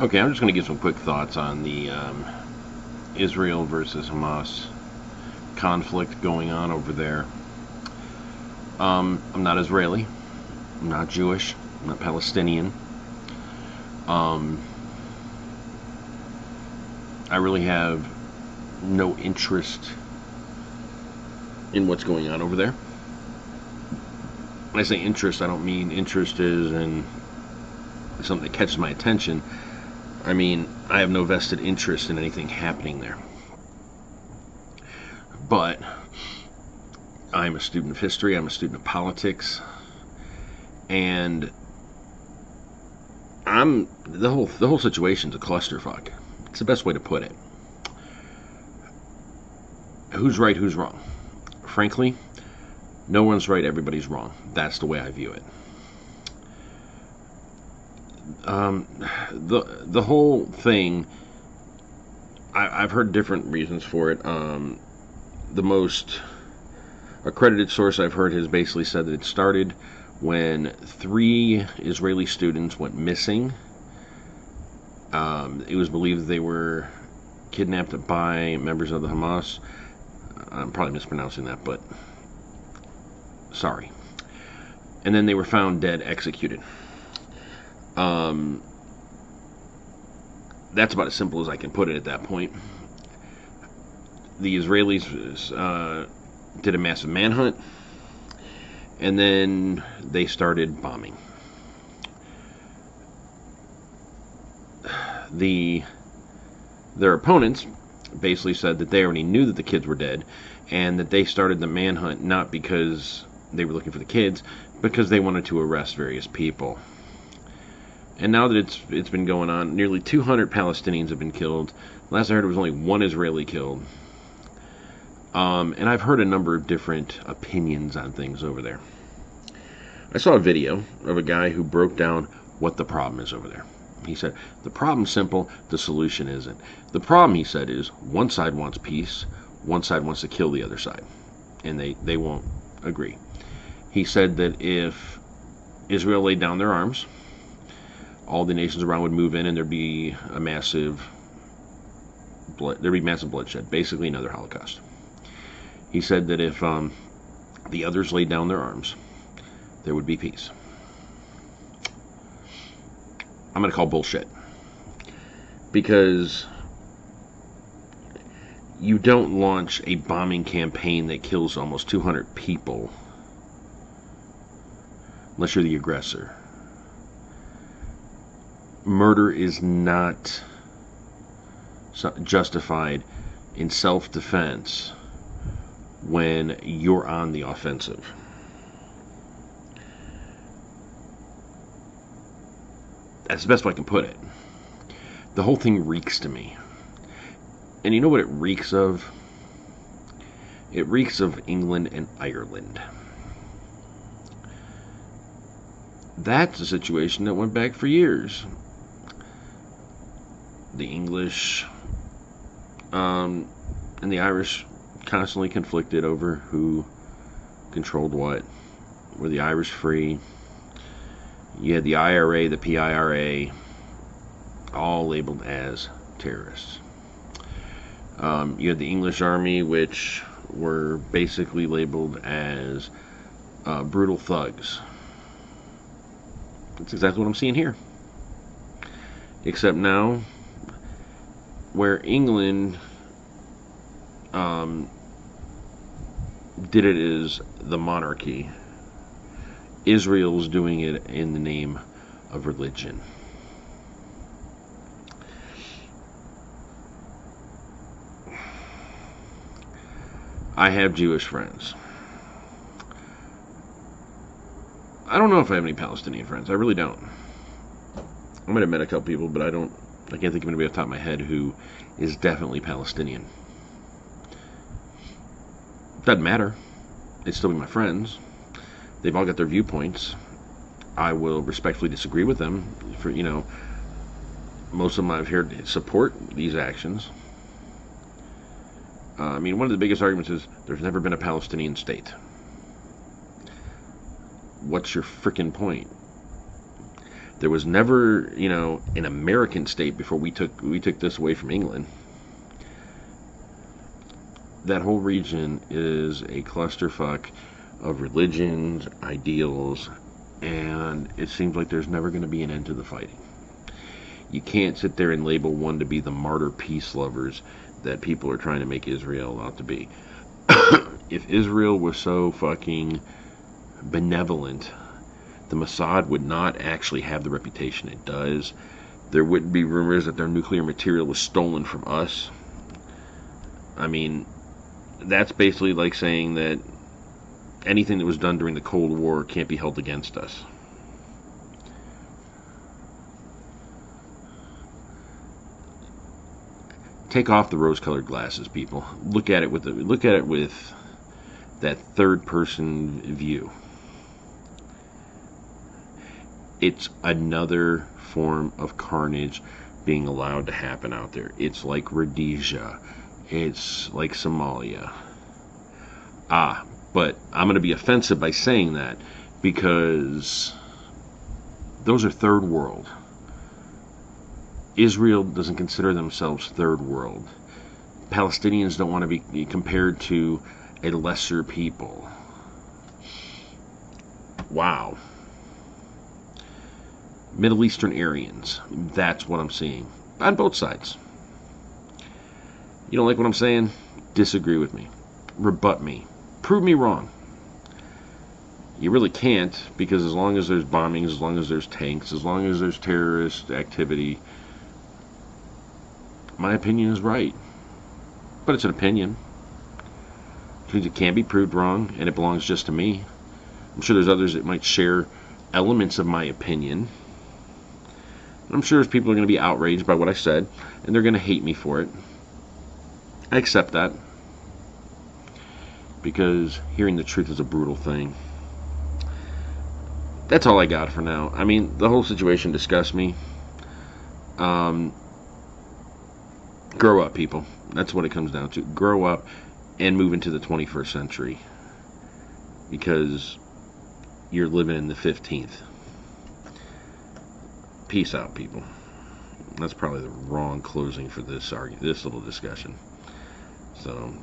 Okay, I'm just going to give some quick thoughts on the Israel versus Hamas conflict going on over there. I'm not Israeli. I'm not Jewish. I'm not Palestinian. Um, I really have no interest in what's going on over there. When I say interest, I don't mean interest is in something that catches my attention. I mean, I have no vested interest in anything happening there. But I'm a student of history, I'm a student of politics, and the whole situation's a clusterfuck. It's the best way to put it. Who's right, who's wrong? Frankly, no one's right, everybody's wrong. That's the way I view it. The whole thing, I've heard different reasons for it. The most accredited source I've heard has basically said that it started when 3 Israeli students went missing. It was believed that they were kidnapped by members of the Hamas. I'm probably mispronouncing that, but sorry. And then they were found dead, executed. That's about as simple as I can put it at that point. The Israelis did a massive manhunt, and then they started bombing. Their opponents basically said that they already knew that the kids were dead, and that they started the manhunt not because they were looking for the kids, because they wanted to arrest various people. And now that it's been going on, nearly 200 Palestinians have been killed. Last I heard, it was only 1 Israeli killed. And I've heard a number of different opinions on things over there. I saw a video of a guy who broke down what the problem is over there. He said, the problem's simple, the solution isn't. The problem, he said, is one side wants peace, one side wants to kill the other side. And they won't agree. He said that if Israel laid down their arms, all the nations around would move in, and there'd be massive bloodshed, basically another Holocaust. He said that if the others laid down their arms, there would be peace. I'm going to call bullshit, because you don't launch a bombing campaign that kills almost 200 people unless you're the aggressor. Murder is not justified in self-defense when you're on the offensive. That's the best way I can put it. The whole thing reeks to me. And you know what it reeks of? It reeks of England and Ireland. That's a situation that went back for years. The English and the Irish constantly conflicted over who controlled what. Were the Irish free? You had the IRA, the PIRA, all labeled as terrorists. You had the English army, which were basically labeled as brutal thugs. That's exactly what I'm seeing here. Except now, where England did it as the monarchy, Israel's doing it in the name of religion. I have Jewish friends. I don't know if I have any Palestinian friends. I really don't. I might have met a couple people, but I can't think of anybody off the top of my head who is definitely Palestinian. Doesn't matter. They'd still be my friends. They've all got their viewpoints. I will respectfully disagree with them. Most of them I've heard support these actions. One of the biggest arguments is there's never been a Palestinian state. What's your frickin' point? There was never, an American state before we took this away from England. That whole region is a clusterfuck of religions, ideals, and it seems like there's never going to be an end to the fighting. You can't sit there and label one to be the martyr peace lovers that people are trying to make Israel out to be. If Israel was so fucking benevolent, the Mossad would not actually have the reputation it does. There wouldn't be rumors that their nuclear material was stolen from us. I mean, that's basically like saying that anything that was done during the Cold War can't be held against us. Take off the rose-colored glasses, people. Look at it with that third-person view. It's another form of carnage being allowed to happen out there. It's like Rhodesia. It's like Somalia. But I'm going to be offensive by saying that because those are third world. Israel doesn't consider themselves third world. Palestinians don't want to be compared to a lesser people. Wow. Middle Eastern Aryans. That's what I'm seeing. On both sides. You don't like what I'm saying? Disagree with me. Rebut me. Prove me wrong. You really can't, because as long as there's bombings, as long as there's tanks, as long as there's terrorist activity, my opinion is right. But it's an opinion. Because it can be proved wrong, and it belongs just to me. I'm sure there's others that might share elements of my opinion. And I'm sure there's people who are going to be outraged by what I said, and they're going to hate me for it. I accept that. Because hearing the truth is a brutal thing. That's all I got for now. I mean, the whole situation disgusts me. Grow up, people. That's what it comes down to. Grow up and move into the 21st century. Because you're living in the 15th. Peace out, people. That's probably the wrong closing for this little discussion. So...